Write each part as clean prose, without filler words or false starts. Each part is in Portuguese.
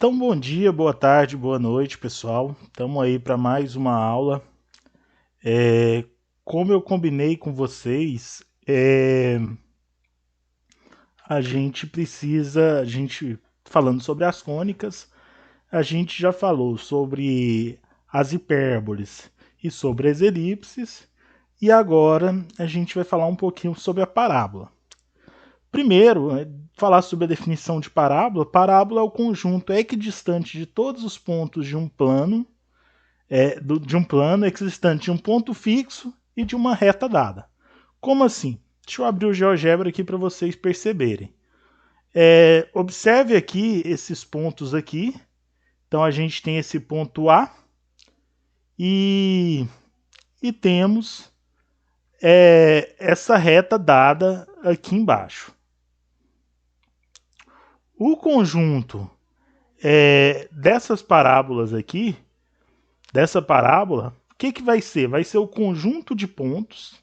Então, bom dia, boa tarde, boa noite, pessoal. Estamos aí para mais uma aula. Como eu combinei com vocês, a gente falando sobre as cônicas, a gente já falou sobre as hipérboles e sobre as elipses, e agora a gente vai falar um pouquinho sobre a parábola. Primeiro, falar sobre a definição de parábola. Parábola é o conjunto equidistante de todos os pontos de um plano de um plano existente de um ponto fixo e de uma reta dada. Como assim? Deixa eu abrir o GeoGebra aqui para vocês perceberem. Observe aqui esses pontos aqui. Então a gente tem esse ponto A e temos essa reta dada aqui embaixo. O conjunto dessas parábolas aqui, dessa parábola, o que vai ser? Vai ser o conjunto de pontos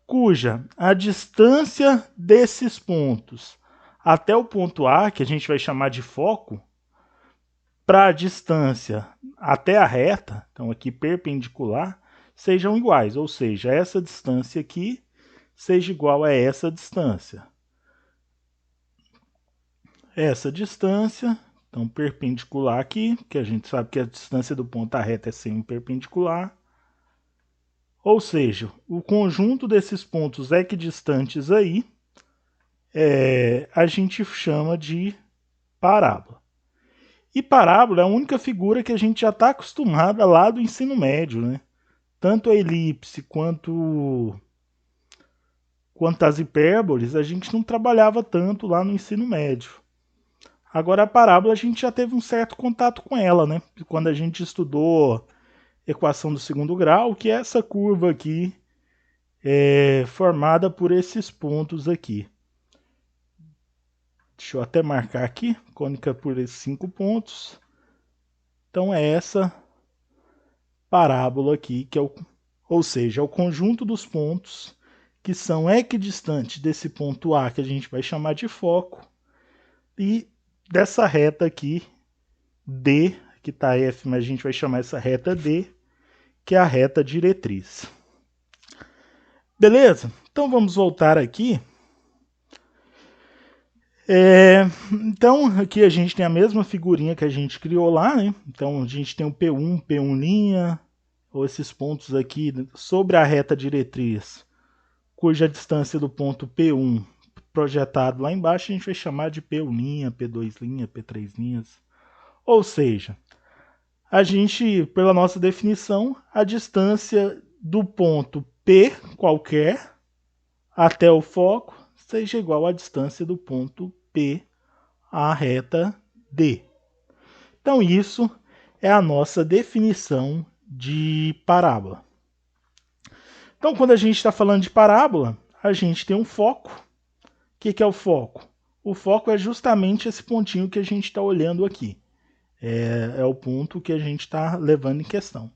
cuja a distância desses pontos até o ponto A, que a gente vai chamar de foco, para a distância até a reta, então aqui perpendicular, sejam iguais, ou seja, essa distância aqui seja igual a essa distância. Essa distância, então perpendicular aqui, que a gente sabe que a distância do ponto à reta é sempre perpendicular. Ou seja, o conjunto desses pontos equidistantes aí, a gente chama de parábola. E parábola é a única figura que a gente já está acostumada lá do ensino médio, né? Tanto a elipse quanto as hipérboles, a gente não trabalhava tanto lá no ensino médio. Agora a parábola a gente já teve um certo contato com ela, né? Quando a gente estudou equação do segundo grau, que é essa curva aqui formada por esses pontos aqui. Deixa eu até marcar aqui, cônica por esses 5 pontos. Então é essa parábola aqui, que ou seja, é o conjunto dos pontos que são equidistantes desse ponto A, que a gente vai chamar de foco, e dessa reta aqui, D, que está F, mas a gente vai chamar essa reta D, que é a reta diretriz. Beleza? Então vamos voltar aqui. Então aqui a gente tem a mesma figurinha que a gente criou lá, né? Então a gente tem o P1, P1', ou esses pontos aqui sobre a reta diretriz, cuja distância do ponto P1 projetado lá embaixo a gente vai chamar de P1', P2', P3'. Ou seja, a gente, pela nossa definição, a distância do ponto P qualquer até o foco seja igual à distância do ponto P à reta D. Então isso é a nossa definição de parábola. Então quando a gente está falando de parábola, a gente tem um foco. O que é o foco? O foco é justamente esse pontinho que a gente está olhando aqui. É o ponto que a gente está levando em questão.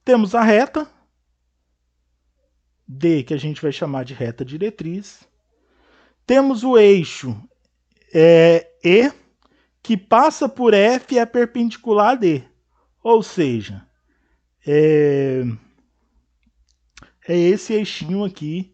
Temos a reta D, que a gente vai chamar de reta diretriz. Temos o eixo E, que passa por F e é perpendicular a D. Ou seja, é esse eixinho aqui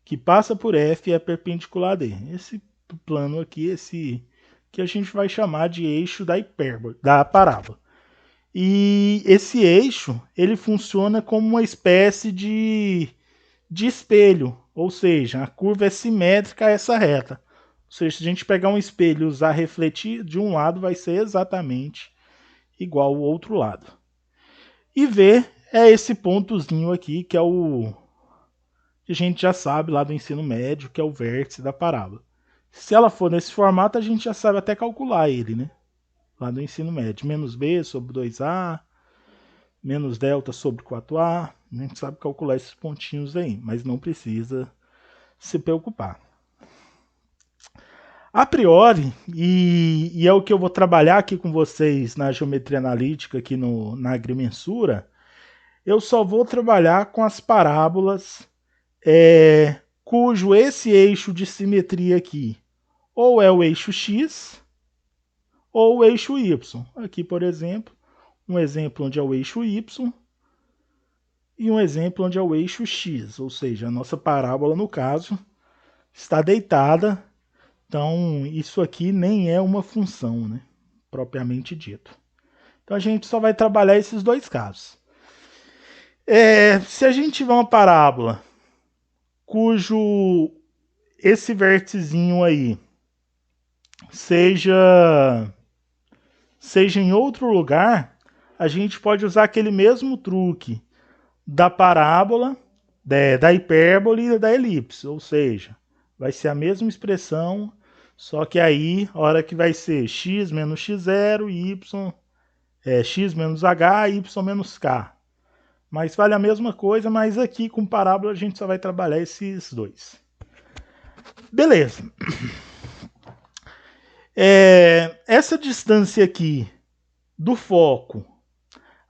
que passa por F e é perpendicular a D. Esse plano aqui, esse que a gente vai chamar de eixo da hipérbole, da parábola. E esse eixo, ele funciona como uma espécie de espelho, ou seja, a curva é simétrica a essa reta. Ou seja, se a gente pegar um espelho e usar refletir de um lado, vai ser exatamente igual ao outro lado. E V é esse pontozinho aqui, que é o que a gente já sabe lá do ensino médio, que é o vértice da parábola. Se ela for nesse formato, a gente já sabe até calcular ele, né? Lá do ensino médio. Menos B sobre 2A, menos delta sobre 4A. A gente sabe calcular esses pontinhos aí, mas não precisa se preocupar. A priori, e é o que eu vou trabalhar aqui com vocês na geometria analítica, aqui na agrimensura, eu só vou trabalhar com as parábolas cujo esse eixo de simetria aqui ou é o eixo X, ou o eixo y. Aqui, por exemplo, um exemplo onde é o eixo y e um exemplo onde é o eixo x, ou seja, a nossa parábola, no caso, está deitada. Então, isso aqui nem é uma função, né, propriamente dito. Então, a gente só vai trabalhar esses dois casos. Se a gente tiver uma parábola cujo esse vérticezinho aí seja em outro lugar, a gente pode usar aquele mesmo truque da parábola, da hipérbole e da elipse, ou seja, vai ser a mesma expressão, só que aí a hora que vai ser x menos x0, x menos h, y menos k. Mas vale a mesma coisa, mas aqui com parábola a gente só vai trabalhar esses dois. Beleza. Essa distância aqui do foco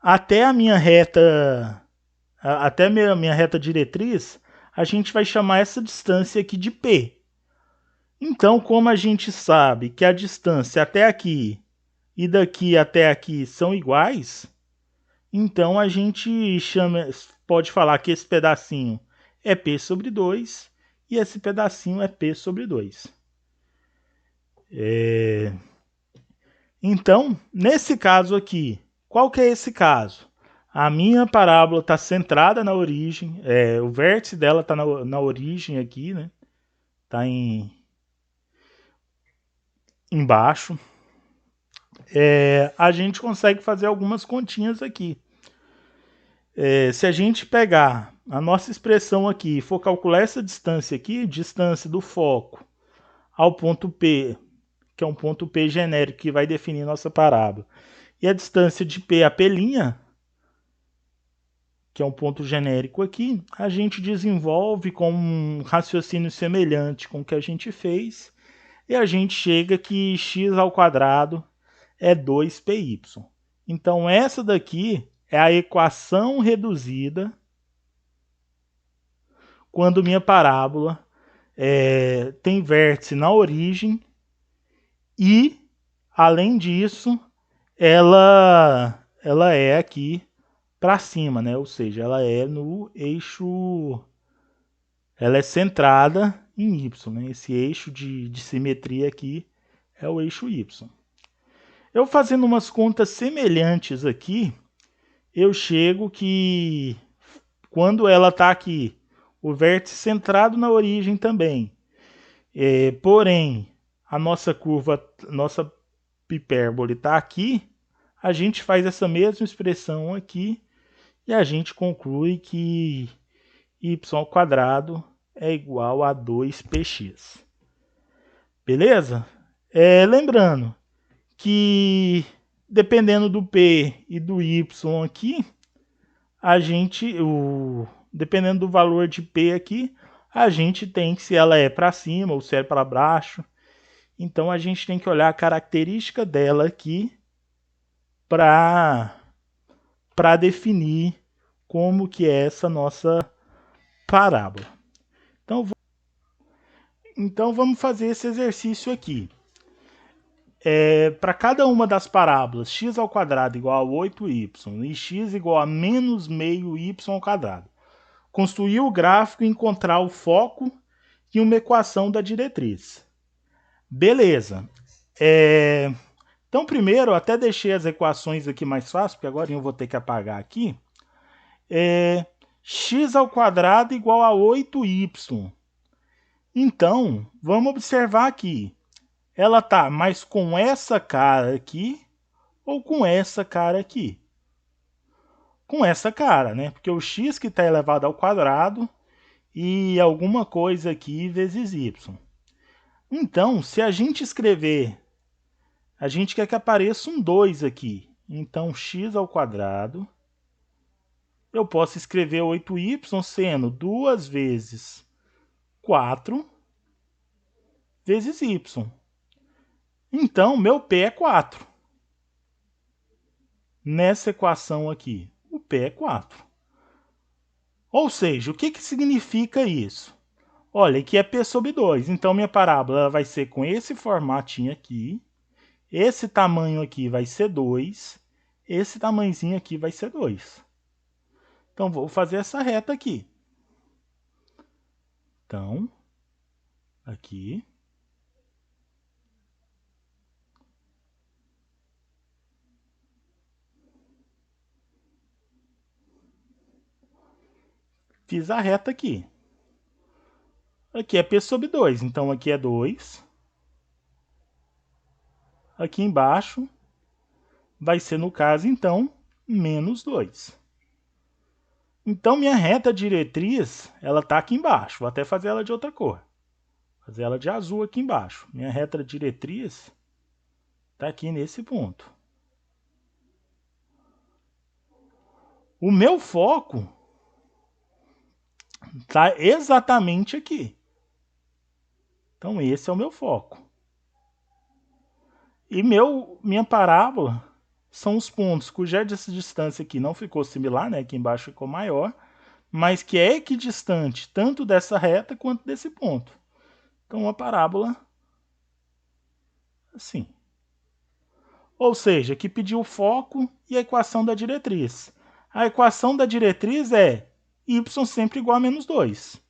até a minha reta, minha reta diretriz, a gente vai chamar essa distância aqui de P. Então, como a gente sabe que a distância até aqui e daqui até aqui são iguais, então a gente pode falar que esse pedacinho é P sobre 2 e esse pedacinho é P sobre 2. Então, nesse caso aqui, qual que é esse caso? A minha parábola está centrada na origem, o vértice dela está na origem aqui, né? Está embaixo. A gente consegue fazer algumas continhas aqui. Se a gente pegar a nossa expressão aqui e for calcular essa distância aqui, distância do foco ao ponto P, que é um ponto P genérico que vai definir nossa parábola, e a distância de P a P', que é um ponto genérico aqui, a gente desenvolve com um raciocínio semelhante com o que a gente fez, e a gente chega que x² é 2py. Então, essa daqui é a equação reduzida quando minha parábola tem vértice na origem e, além disso, ela é aqui para cima, né? Ou seja, ela é no eixo, ela é centrada em y, né? Esse eixo de simetria aqui é o eixo y. Eu fazendo umas contas semelhantes aqui, eu chego que quando ela está aqui, o vértice centrado na origem também, porém a nossa curva, nossa hipérbole está aqui, a gente faz essa mesma expressão aqui e a gente conclui que y² é igual a 2px. Beleza? Lembrando que dependendo do P e do Y aqui, dependendo do valor de P aqui, a gente tem que se ela é para cima ou se é para baixo. Então a gente tem que olhar a característica dela aqui para definir como que é essa nossa parábola. Então vamos fazer esse exercício aqui. Para cada uma das parábolas x² igual a 8y e x igual a menos meio y², construir o gráfico e encontrar o foco e uma equação da diretriz. Beleza. Então, primeiro, eu até deixei as equações aqui mais fácil, porque agora eu vou ter que apagar aqui. x² igual a 8y. Então, vamos observar aqui. Ela tá mais com essa cara aqui ou com essa cara aqui? Com essa cara, né? Porque o x que está elevado ao quadrado e alguma coisa aqui vezes y. Então, se a gente escrever, a gente quer que apareça um 2 aqui. Então, x², eu posso escrever 8y sendo 2 vezes 4 vezes y. Então, meu P é 4. Nessa equação aqui, o P é 4. Ou seja, o que significa isso? Olha, aqui é P sobre 2. Então, minha parábola vai ser com esse formatinho aqui. Esse tamanho aqui vai ser 2. Esse tamanhozinho aqui vai ser 2. Então, vou fazer essa reta aqui. Então, aqui. Fiz a reta aqui. Aqui é P sobre 2, então aqui é 2. Aqui embaixo vai ser, no caso, então, menos 2. Então, minha reta diretriz, ela está aqui embaixo. Vou até fazer ela de outra cor. Fazer ela de azul aqui embaixo. Minha reta diretriz está aqui nesse ponto. O meu foco está exatamente aqui. Então, esse é o meu foco. E minha parábola são os pontos cuja distância aqui não ficou similar, né? Aqui embaixo ficou maior, mas que é equidistante tanto dessa reta quanto desse ponto. Então, uma parábola assim. Ou seja, aqui pediu o foco e a equação da diretriz. A equação da diretriz é y sempre igual a menos 2.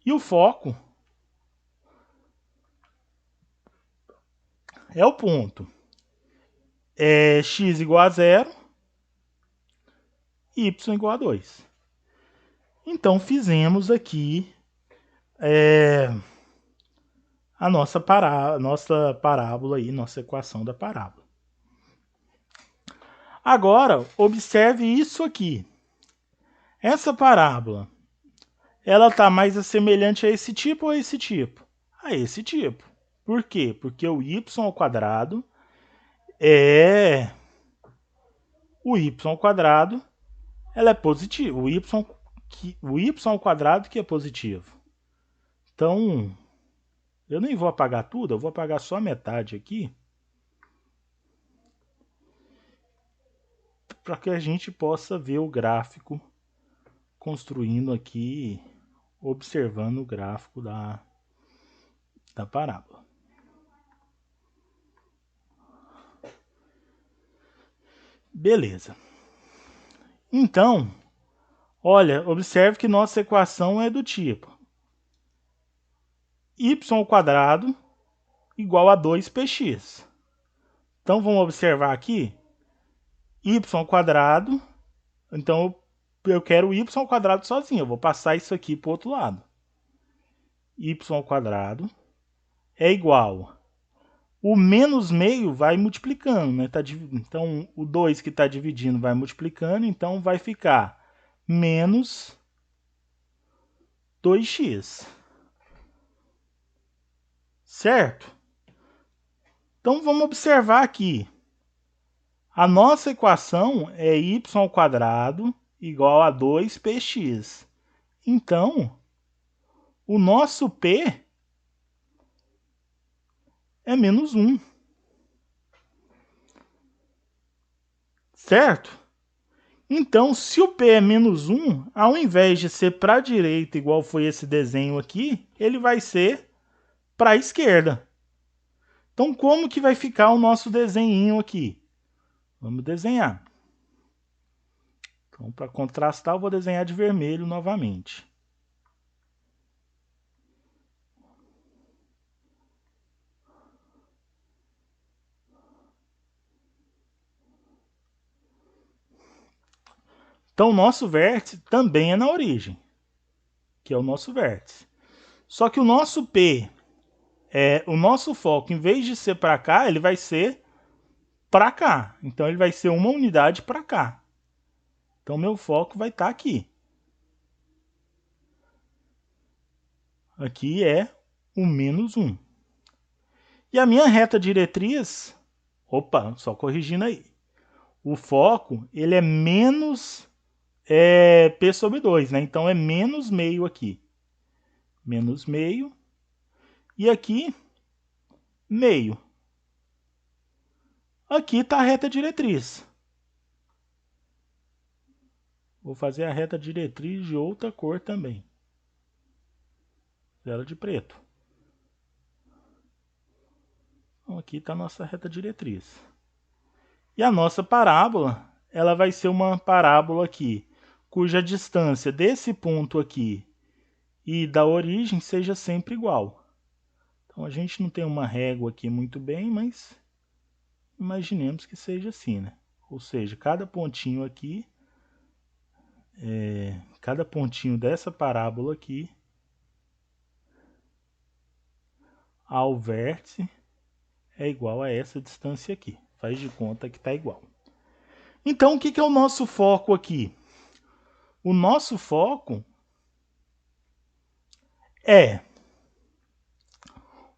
E o foco é o ponto. É x igual a 0, y igual a 2. Então, fizemos aqui a nossa parábola aí, nossa equação da parábola. Agora, observe isso aqui. Essa parábola, ela está mais semelhante a esse tipo ou a esse tipo? A esse tipo. Por quê? Porque o y ao quadrado é... O y ao quadrado, ela é positivo. O y ao quadrado que é positivo. Então, eu nem vou apagar tudo, eu vou apagar só a metade aqui. Para que a gente possa ver o gráfico construindo aqui, observando o gráfico da parábola. Beleza. Então, olha, observe que nossa equação é do tipo y ao quadrado igual a 2px. Então, vamos observar aqui, y ao quadrado, então eu quero o y ao quadrado sozinho, eu vou passar isso aqui para o outro lado. Y ao quadrado é igual, o menos meio vai multiplicando, né? Então, o 2 que está dividindo vai multiplicando, então vai ficar menos 2x. Certo? Então, vamos observar aqui. A nossa equação é y ao quadrado igual a 2px. Então, o nosso p é menos 1. Certo? Então, se o p é menos 1, ao invés de ser para a direita, igual foi esse desenho aqui, ele vai ser para a esquerda. Então, como que vai ficar o nosso desenho aqui? Vamos desenhar. Então, para contrastar, eu vou desenhar de vermelho novamente. Então, o nosso vértice também é na origem, que é o nosso vértice. Só que o nosso P, o nosso foco, em vez de ser para cá, ele vai ser para cá. Então, ele vai ser uma unidade para cá. Então, meu foco vai estar aqui. Aqui é o menos 1. E a minha reta diretriz, opa, só corrigindo aí. O foco, ele é menos P sobre 2, né? Então, é menos meio aqui. Menos meio. E aqui, meio. Aqui está a reta diretriz. Vou fazer a reta diretriz de outra cor também. Ela de preto. Então aqui está a nossa reta diretriz. E a nossa parábola, ela vai ser uma parábola aqui, cuja distância desse ponto aqui e da origem seja sempre igual. Então a gente não tem uma régua aqui muito bem, mas imaginemos que seja assim, né? Ou seja, cada pontinho aqui, cada pontinho dessa parábola aqui, ao vértice, é igual a essa distância aqui. Faz de conta que está igual. Então, o que é o nosso foco aqui? O nosso foco é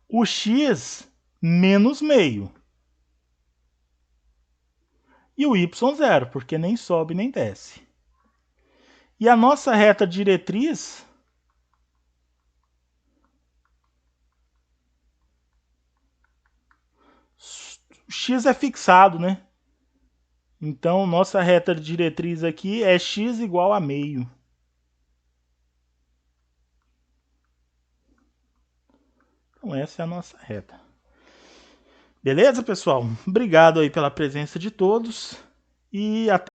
o x menos meio. E o y zero, porque nem sobe nem desce. E a nossa reta diretriz x é fixado, né? Então, nossa reta diretriz aqui é x igual a meio. Então, essa é a nossa reta. Beleza, pessoal? Obrigado aí pela presença de todos e até